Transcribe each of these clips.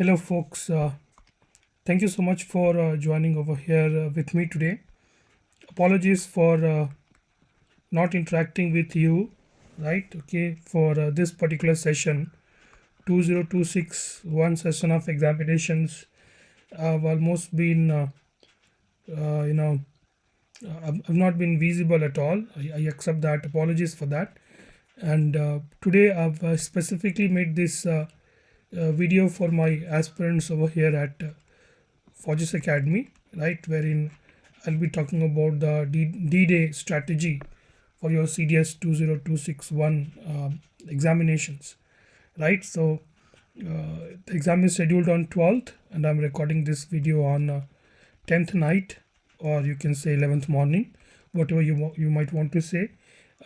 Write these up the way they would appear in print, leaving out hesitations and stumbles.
Hello, folks. Thank you so much for joining over here with me today. Apologies for not interacting with you, right? Okay, for this particular session, 2026, one session of examinations. I've almost been, uh, you know, I've not been visible at all. I accept that. Apologies for that. And today I've specifically made this video for my aspirants over here at Faujis Academy, right, wherein I'll be talking about the D-Day strategy for your CDS 20261 examinations, right? So the exam is scheduled on 12th, and I'm recording this video on 10th night, or you can say 11th morning, whatever you might want to say.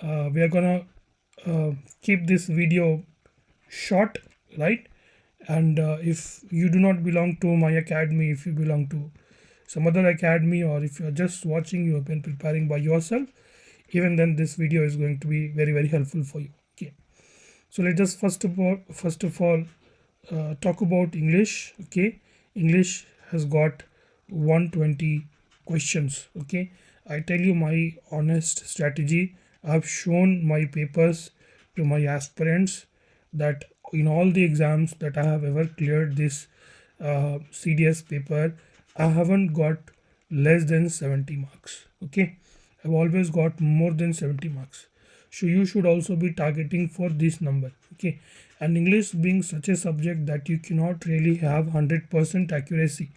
We are gonna keep this video short, right? And if you do not belong to my academy, if you belong to some other academy, or if you are just watching, you have been preparing by yourself, even then this video is going to be very helpful for you. Okay, so let us first of all talk about English. Okay, English has got 120 questions. Okay, I tell you my honest strategy. I've shown my papers to my aspirants that in all the exams that I have ever cleared this CDS paper, I haven't got less than 70 marks. Okay, I've always got more than 70 marks. So you should also be targeting for this number. Okay, and English being such a subject that you cannot really have 100% accuracy.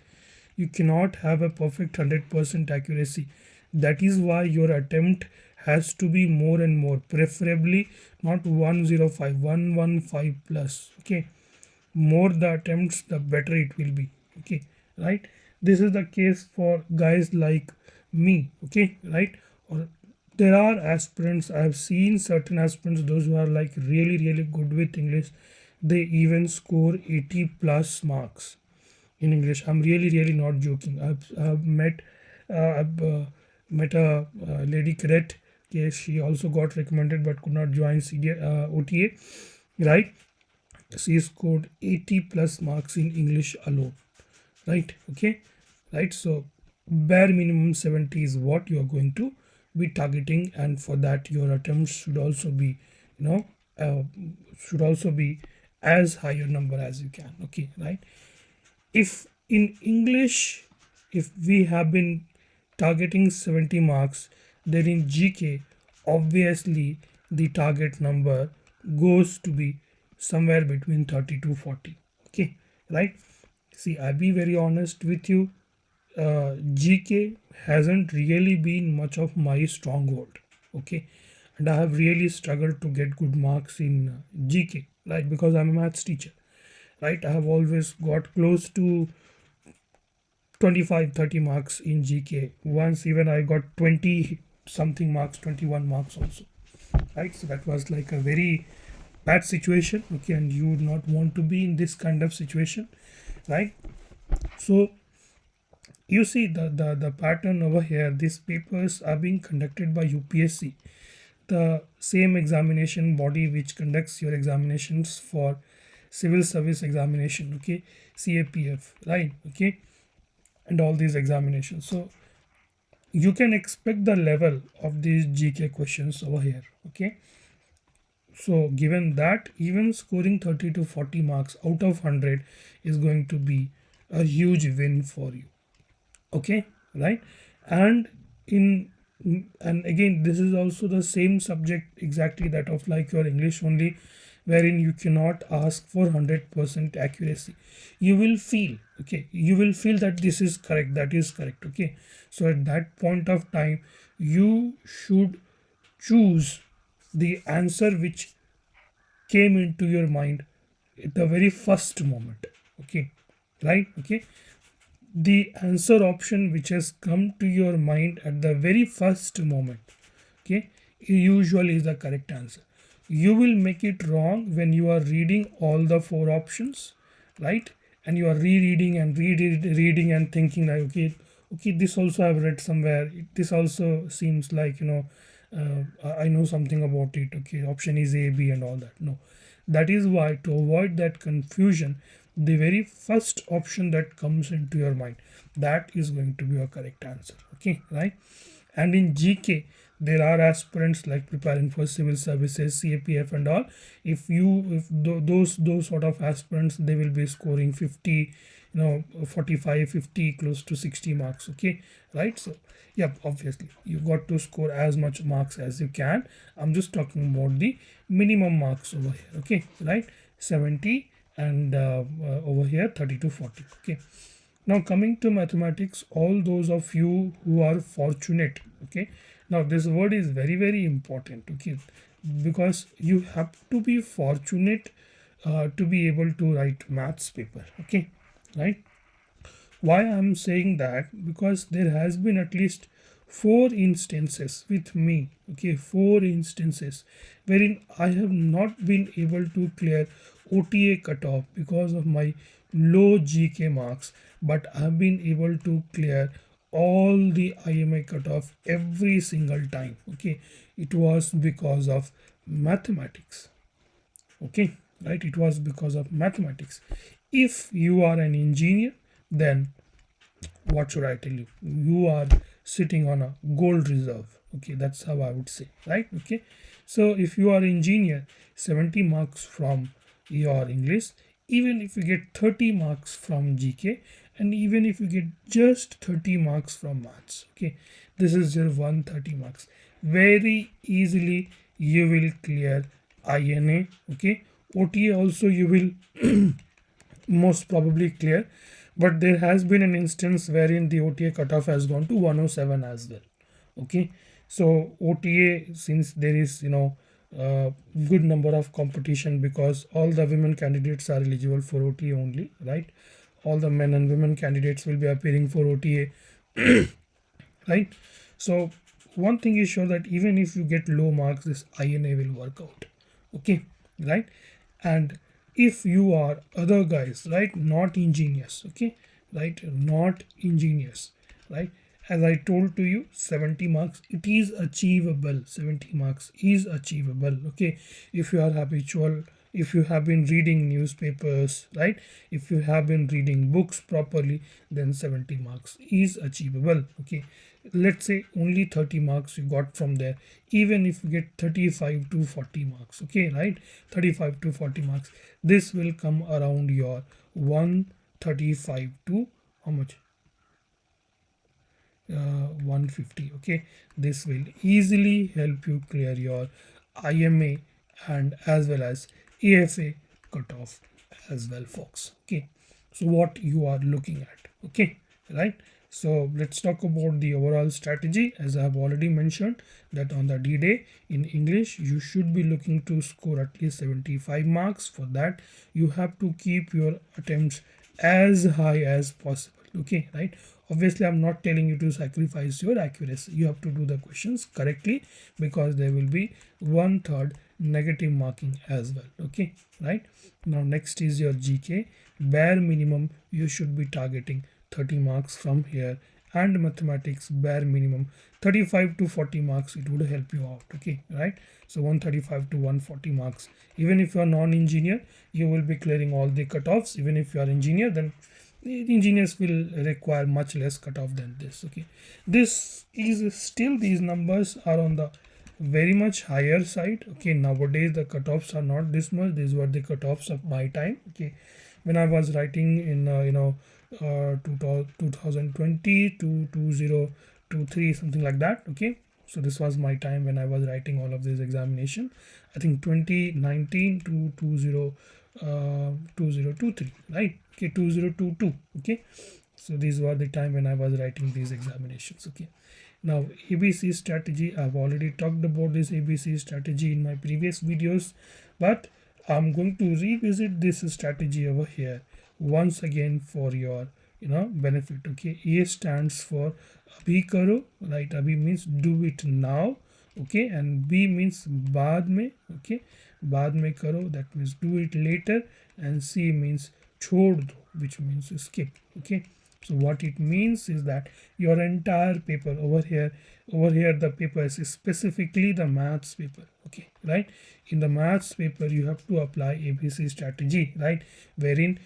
You cannot have a perfect 100% accuracy. That is why your attempt has to be more and more, preferably not 105, 115 plus. Okay, more the attempts, the better it will be. Okay, right? This is the case for guys like me. Okay, right? Or there are aspirants, I have seen certain aspirants, those who are like really good with English, they even score 80 plus marks in English. I'm really not joking. I've met met a lady cadet. Okay, she also got recommended but could not join OTA, right? She scored 80 plus marks in English alone, right? Okay, right? So bare minimum 70 is what you are going to be targeting, and for that your attempts should also be, should also be as higher number as you can. Okay, right? If in English, if we have been targeting 70 marks, then in GK, obviously the target number goes to be somewhere between 30 to 40. Okay, right? See, I'll be very honest with you. GK hasn't really been much of my stronghold. Okay, and I have really struggled to get good marks in GK, right? Because I'm a maths teacher, right? I have always got close to 25-30 marks in GK. Once even I got 20 something marks, 21 marks also, right? So that was like a very bad situation. Okay, and you would not want to be in this kind of situation, right? So you see the pattern over here. These papers are being conducted by UPSC, the same examination body which conducts your examinations for civil service examination. Okay, CAPF, right? Okay, and all these examinations. So you can expect the level of these GK questions over here. Okay, so given that, even scoring 30 to 40 marks out of 100 is going to be a huge win for you. Okay, right? And in and again, this is also the same subject exactly that of like your English only, wherein you cannot ask for 100% accuracy. You will feel, okay, you will feel that this is correct, that is correct. Okay, so at that point of time you should choose the answer which came into your mind at the very first moment. Okay, right? Okay, the answer option which has come to your mind at the very first moment, okay, usually is the correct answer. You will make it wrong when you are reading all the four options, right? And you are rereading and reading and thinking like, okay, this also I've read somewhere, this also seems like, I know something about it. Okay, option is A, B and all that. No, that is why, to avoid that confusion, the very first option that comes into your mind, that is going to be your correct answer. Okay, right? And in GK, there are aspirants like preparing for civil services, CAPF and all. If those sort of aspirants, they will be scoring 50, 45, 50, close to 60 marks. Okay, right? So yeah, obviously you got to score as much marks as you can. I'm just talking about the minimum marks over here. Okay, right? 70 and over here 30 to 40. Okay, now coming to mathematics, all those of you who are fortunate, okay, now this word is very very important, okay, because you have to be fortunate to be able to write maths paper. Okay, right? Why I'm saying that, because there has been at least four instances with me, okay, four instances wherein I have not been able to clear OTA cutoff because of my low GK marks, but I have been able to clear all the IMI cutoff every single time. Okay, it was because of mathematics. Okay, right? It was because of mathematics. If you are an engineer, then what should I tell you? You are sitting on a gold reserve. Okay, that's how I would say, right? Okay, so if you are engineer, 70 marks from your English, even if you get 30 marks from GK, and even if you get just 30 marks from maths, okay, this is your 130 marks. Very easily you will clear INA. Okay, OTA also you will most probably clear, but there has been an instance wherein the OTA cutoff has gone to 107 as well. Okay, so OTA, since there is good number of competition, because all the women candidates are eligible for OTA only, right? All the men and women candidates will be appearing for OTA, right? So one thing is sure, that even if you get low marks, this INA will work out. Okay, right? And if you are other guys, right, not engineers, okay, right, not engineers, right, as I told to you, 70 marks, it is achievable. 70 marks is achievable. Okay, if you are habitual, if you have been reading newspapers, right, if you have been reading books properly, then 70 marks is achievable. Okay, let's say only 30 marks you got from there, even if you get 35 to 40 marks, okay, right, 35 to 40 marks, this will come around your 135 to how much, 150. Okay, this will easily help you clear your IMA and as well as AFA cutoff as well, folks. Okay, so what you are looking at, okay, right? So let's talk about the overall strategy. As I have already mentioned, that on the D-Day in English, you should be looking to score at least 75 marks. For that, you have to keep your attempts as high as possible. Okay, right? Obviously, I'm not telling you to sacrifice your accuracy. You have to do the questions correctly, because there will be 1/3 negative marking as well. Okay, right? Now next is your GK. Bare minimum you should be targeting 30 marks from here, and mathematics bare minimum 35 to 40 marks, it would help you out. Okay, right? So 135 to 140 marks. Even if you are non-engineer, you will be clearing all the cutoffs. Even if you are engineer, then the engineers will require much less cutoff than this. Okay, this is still, these numbers are on the very much higher side. Okay, nowadays the cutoffs are not this much. These were the cutoffs of my time. Okay, when I was writing in 2020 to 2023, something like that. Okay, so this was my time when I was writing all of these examination. I think 2019 to 2023, right? Okay, 2022. Okay, so these were the time when I was writing these examinations. Okay, now ABC strategy, I've already talked about this ABC strategy in my previous videos, but I'm going to revisit this strategy over here once again for your benefit. Okay, A stands for abhi karo, right? Abhi means do it now. Okay, and B means baad mein. Okay, baad mein karo, that means do it later, and C means chhod do, which means skip. Okay, so what it means is that your entire paper over here the paper is specifically the maths paper. Okay, right? In the maths paper you have to apply ABC strategy, right, wherein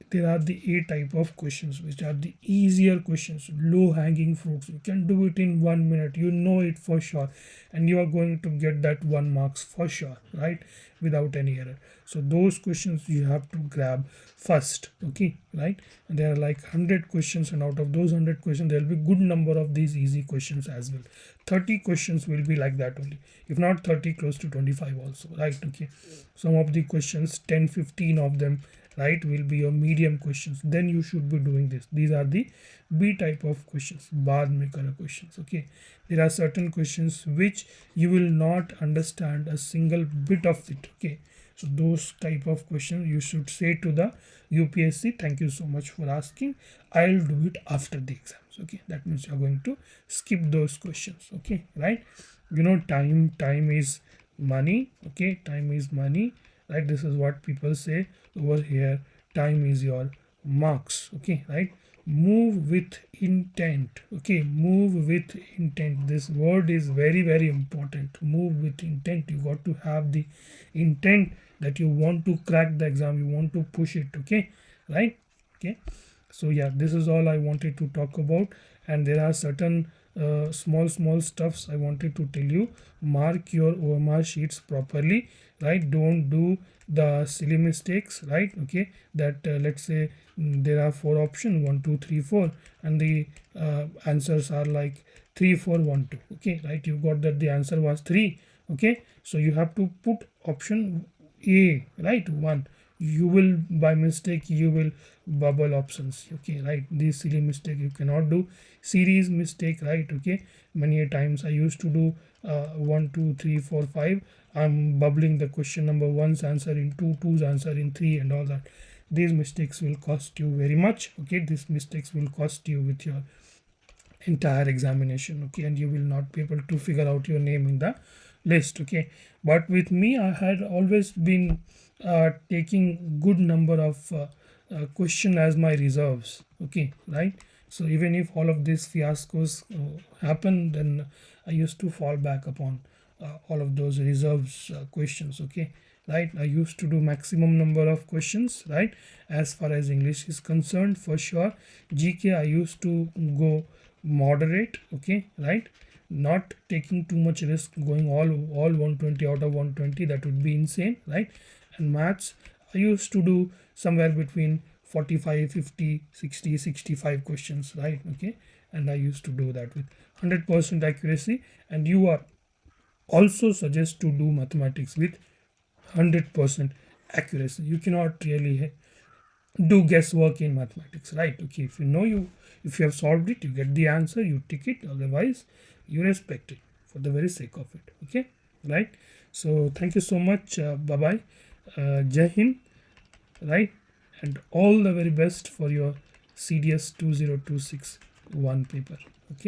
there are the A type of questions, which are the easier questions, low hanging fruits. You can do it in 1 minute, you know it for sure, and you are going to get that 1 marks for sure, right, without any error. So those questions you have to grab first, okay, right. And there are like 100 questions, and out of those 100 questions there will be good number of these easy questions as well. 30 questions will be like that only, if not 30, close to 25 also, right. Okay, some of the questions, 10-15 of them, right, will be your medium questions. Then you should be doing this. These are the B type of questions, baad mein karo questions. Okay, there are certain questions which you will not understand a single bit of it. Okay, so those type of questions you should say to the UPSC, thank you so much for asking, I'll do it after the exams. Okay, that means you're going to skip those questions. Okay, right. You know, time is money. Okay, time is money, right. This is what people say over here. Time is your marks. Okay, right. Move with intent. Okay, move with intent. This word is very, very important. Move with intent. You got to have the intent that you want to crack the exam, you want to push it. Okay, right. Okay, so yeah, this is all I wanted to talk about, and there are certain small stuffs I wanted to tell you. Mark your OMR sheets properly, right. Don't do the silly mistakes, right. Okay, that let's say there are 4 options, 1 2 3 4, and the answers are like 3 4 1 2. Okay, right, you got that the answer was 3. Okay, so you have to put option A, right, 1. You will, by mistake you will bubble options. Okay, right, this silly mistake you cannot do. Series mistake, right. Okay, many a times I used to do 1 2 3 4 5. I'm bubbling the question number 1's answer in 2, 2's answer in 3, and all that. These mistakes will cost you very much. Okay, these mistakes will cost you with your entire examination. Okay, and you will not be able to figure out your name in the list. Okay, but with me I had always been taking good number of question as my reserves. Okay, right. So even if all of these fiascos happen, then I used to fall back upon all of those reserves questions. Okay, right. I used to do maximum number of questions, right, as far as English is concerned. For sure, GK I used to go moderate. Okay, right, not taking too much risk, going all 120 out of 120, that would be insane, right. And maths I used to do somewhere between 45 50 60 65 questions, right. Okay, and I used to do that with 100% accuracy. And you are also suggest to do mathematics with 100% accuracy. You cannot really do guesswork in mathematics, right. Okay, if you know, if you have solved it, you get the answer, you tick it, otherwise you respect it for the very sake of it. Okay, right. So thank you so much. Bye bye. Jai Hind, right, and all the very best for your CDS 2026 1 paper.